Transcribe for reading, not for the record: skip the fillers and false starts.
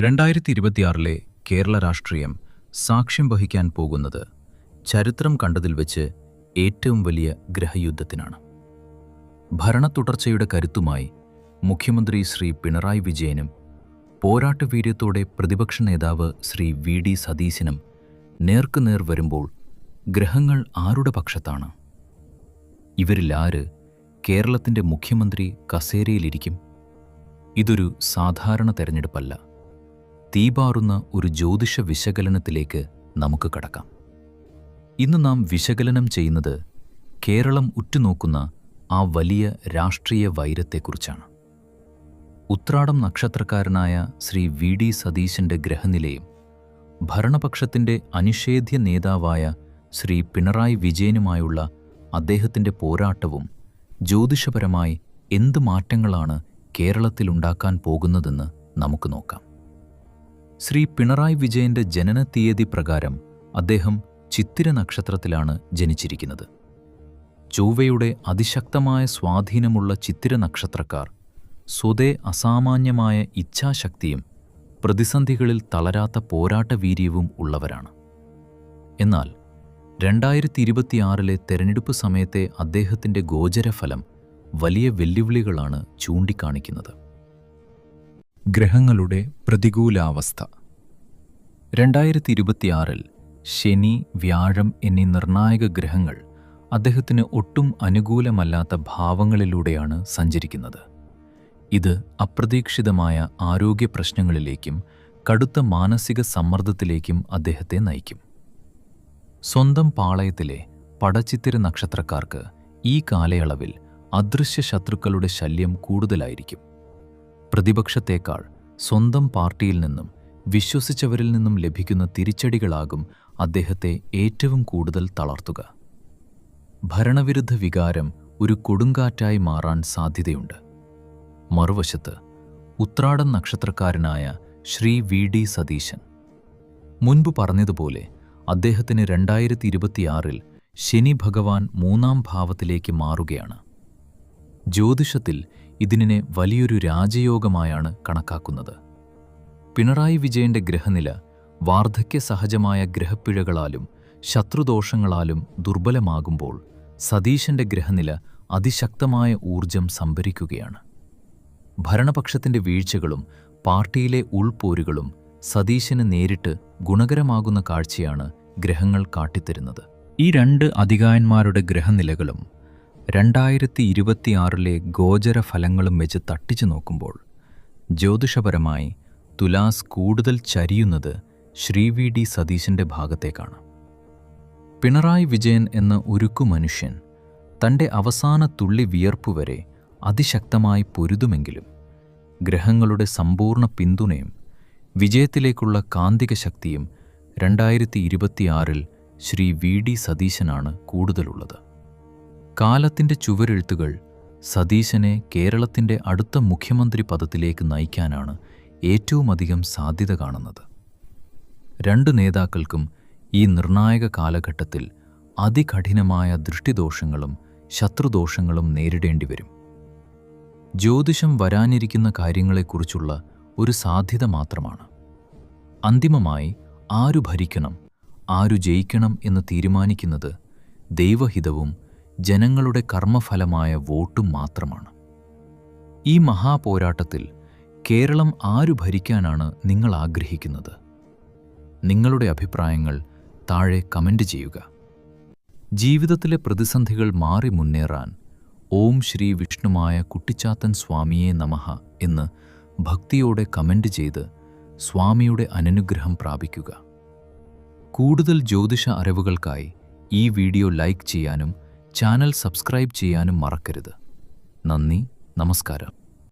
2026 കേരള രാഷ്ട്രീയം സാക്ഷ്യം വഹിക്കാൻ പോകുന്നത് ചരിത്രം കണ്ടതിൽ വെച്ച് ഏറ്റവും വലിയ ഗ്രഹയുദ്ധത്തിനാണ്. ഭരണത്തുടർച്ചയുടെ കരുത്തുമായി മുഖ്യമന്ത്രി ശ്രീ പിണറായി വിജയനും പോരാട്ടവീര്യത്തോടെ പ്രതിപക്ഷ നേതാവ് ശ്രീ VD സതീശനും നേർക്കുനേർ വരുമ്പോൾ ഗ്രഹങ്ങൾ ആരുടെ പക്ഷത്താണ്? ഇവരിലാര് കേരളത്തിൻ്റെ മുഖ്യമന്ത്രി കസേരയിലിരിക്കും? ഇതൊരു സാധാരണ തെരഞ്ഞെടുപ്പല്ല. തീപാറുന്ന ഒരു ജ്യോതിഷ വിശകലനത്തിലേക്ക് നമുക്ക് കടക്കാം. ഇന്ന് നാം വിശകലനം ചെയ്യുന്നത് കേരളം ഉറ്റുനോക്കുന്ന ആ വലിയ രാഷ്ട്രീയ വൈരത്തെക്കുറിച്ചാണ്. ഉത്രാടം നക്ഷത്രക്കാരനായ ശ്രീ VD സതീശൻ്റെ ഗ്രഹനിലയും ഭരണപക്ഷത്തിൻ്റെ അനിഷേധ്യ നേതാവായ ശ്രീ പിണറായി വിജയനുമായുള്ള അദ്ദേഹത്തിൻ്റെ പോരാട്ടവും ജ്യോതിഷപരമായി എന്ത് മാറ്റങ്ങളാണ് കേരളത്തിലുണ്ടാക്കാൻ പോകുന്നതെന്ന് നമുക്ക് നോക്കാം. ശ്രീ പിണറായി വിജയൻ്റെ ജനന തീയതി പ്രകാരം അദ്ദേഹം ചിത്തിര നക്ഷത്രത്തിലാണ് ജനിച്ചിരിക്കുന്നത്. ചൊവ്വയുടെ അതിശക്തമായ സ്വാധീനമുള്ള ചിത്തിര നക്ഷത്രക്കാർ സ്വതേ അസാമാന്യമായ ഇച്ഛാശക്തിയും പ്രതിസന്ധികളിൽ തളരാത്ത പോരാട്ടവീര്യവും ഉള്ളവരാണ്. എന്നാൽ 2026 തെരഞ്ഞെടുപ്പ് സമയത്തെ അദ്ദേഹത്തിൻ്റെ ഗോചരഫലം വലിയ വെല്ലുവിളികളാണ് ചൂണ്ടിക്കാണിക്കുന്നത്. ഗ്രഹങ്ങളുടെ പ്രതികൂലാവസ്ഥ. 2026 ശനി, വ്യാഴം എന്നീ നിർണായക ഗ്രഹങ്ങൾ അദ്ദേഹത്തിന് ഒട്ടും അനുകൂലമല്ലാത്ത ഭാവങ്ങളിലൂടെയാണ് സഞ്ചരിക്കുന്നത്. ഇത് അപ്രതീക്ഷിതമായ ആരോഗ്യ പ്രശ്നങ്ങളിലേക്കും കടുത്ത മാനസിക സമ്മർദ്ദത്തിലേക്കും അദ്ദേഹത്തെ നയിക്കും. സ്വന്തം പാളയത്തിലെ പടച്ചിത്തിര നക്ഷത്രക്കാർക്ക് ഈ കാലയളവിൽ അദൃശ്യ ശത്രുക്കളുടെ ശല്യം കൂടുതലായിരിക്കും. പ്രതിപക്ഷത്തേക്കാൾ സ്വന്തം പാർട്ടിയിൽ നിന്നും വിശ്വസിച്ചവരിൽ നിന്നും ലഭിക്കുന്ന തിരിച്ചടികളാകും അദ്ദേഹത്തെ ഏറ്റവും കൂടുതൽ തളർത്തുക. ഭരണവിരുദ്ധ വികാരം ഒരു കൊടുങ്കാറ്റായി മാറാൻ സാധ്യതയുണ്ട്. മറുവശത്ത് ഉത്രാടം നക്ഷത്രക്കാരനായ ശ്രീ VD സതീശൻ. മുൻപ് പറഞ്ഞതുപോലെ അദ്ദേഹത്തിന് 2026 ശനി ഭഗവാൻ 3-ാം ഭാവത്തിലേക്ക് മാറുകയാണ്. ജ്യോതിഷത്തിൽ ഇതിനെ വലിയൊരു രാജയോഗമായാണ് കണക്കാക്കുന്നത്. പിണറായി വിജയന്റെ ഗ്രഹനില വാർദ്ധക്യ സഹജമായ ഗ്രഹപ്പിഴകളാലും ശത്രുദോഷങ്ങളാലും ദുർബലമാകുമ്പോൾ സതീശന്റെ ഗ്രഹനില അതിശക്തമായ ഊർജം സംഭരിക്കുകയാണ്. ഭരണപക്ഷത്തിന്റെ വീഴ്ചകളും പാർട്ടിയിലെ ഉൾപോരുകളും സതീശന് നേരിട്ട് ഗുണകരമാകുന്ന കാഴ്ചയാണ് ഗ്രഹങ്ങൾ കാട്ടിത്തരുന്നത്. ഈ രണ്ട് അധികായന്മാരുടെ ഗ്രഹനിലകളും 2026 ഗോചര ഫലങ്ങളും വെച്ച് തട്ടിച്ചു നോക്കുമ്പോൾ ജ്യോതിഷപരമായി തുലാസ് കൂടുതൽ ചരിയുന്നത് ശ്രീ VD സതീശൻ്റെ ഭാഗത്തേക്കാണ്. പിണറായി വിജയൻ എന്ന ഉരുക്കു മനുഷ്യൻ തൻ്റെ അവസാന തുള്ളി വിയർപ്പുവരെ അതിശക്തമായി പൊരുതുമെങ്കിലും ഗ്രഹങ്ങളുടെ സമ്പൂർണ്ണ പിന്തുണയും വിജയത്തിലേക്കുള്ള കാന്തിക ശക്തിയും 2026 ശ്രീ VD സതീശനാണ് കൂടുതലുള്ളത്. കാലത്തിൻ്റെ ചുവരെഴുത്തുകൾ സതീശനെ കേരളത്തിൻ്റെ അടുത്ത മുഖ്യമന്ത്രി പദത്തിലേക്ക് നയിക്കാനാണ് ഏറ്റവുമധികം സാധ്യത കാണുന്നത്. രണ്ട് നേതാക്കൾക്കും ഈ നിർണായക കാലഘട്ടത്തിൽ അതികഠിനമായ ദൃഷ്ടിദോഷങ്ങളും ശത്രുദോഷങ്ങളും നേരിടേണ്ടി വരും. ജ്യോതിഷം വരാനിരിക്കുന്ന കാര്യങ്ങളെക്കുറിച്ചുള്ള ഒരു സാധ്യത മാത്രമാണ്. അന്തിമമായി ആരു ഭരിക്കണം, ആരു ജയിക്കണം എന്ന് തീരുമാനിക്കുന്നത് ദൈവഹിതവും ജനങ്ങളുടെ കർമ്മഫലമായ വോട്ടും മാത്രമാണ്. ഈ മഹാപോരാട്ടത്തിൽ കേരളം ആരു ഭരിക്കാനാണ് നിങ്ങൾ ആഗ്രഹിക്കുന്നത്? നിങ്ങളുടെ അഭിപ്രായങ്ങൾ താഴെ കമൻ്റ് ചെയ്യുക. ജീവിതത്തിലെ പ്രതിസന്ധികൾ മാറി മുന്നേറാൻ ഓം ശ്രീ വിഷ്ണുമായ കുട്ടിച്ചാത്തൻ സ്വാമിയെ നമഃ എന്ന് ഭക്തിയോടെ കമൻ്റ് ചെയ്ത് സ്വാമിയുടെ അനുഗ്രഹം പ്രാപിക്കുക. കൂടുതൽ ജ്യോതിഷ അറിവുകൾക്കായി ഈ വീഡിയോ ലൈക്ക് ചെയ്യാനും ചാനൽ സബ്സ്ക്രൈബ് ചെയ്യാനും മറക്കരുത്. നന്ദി, നമസ്കാരം.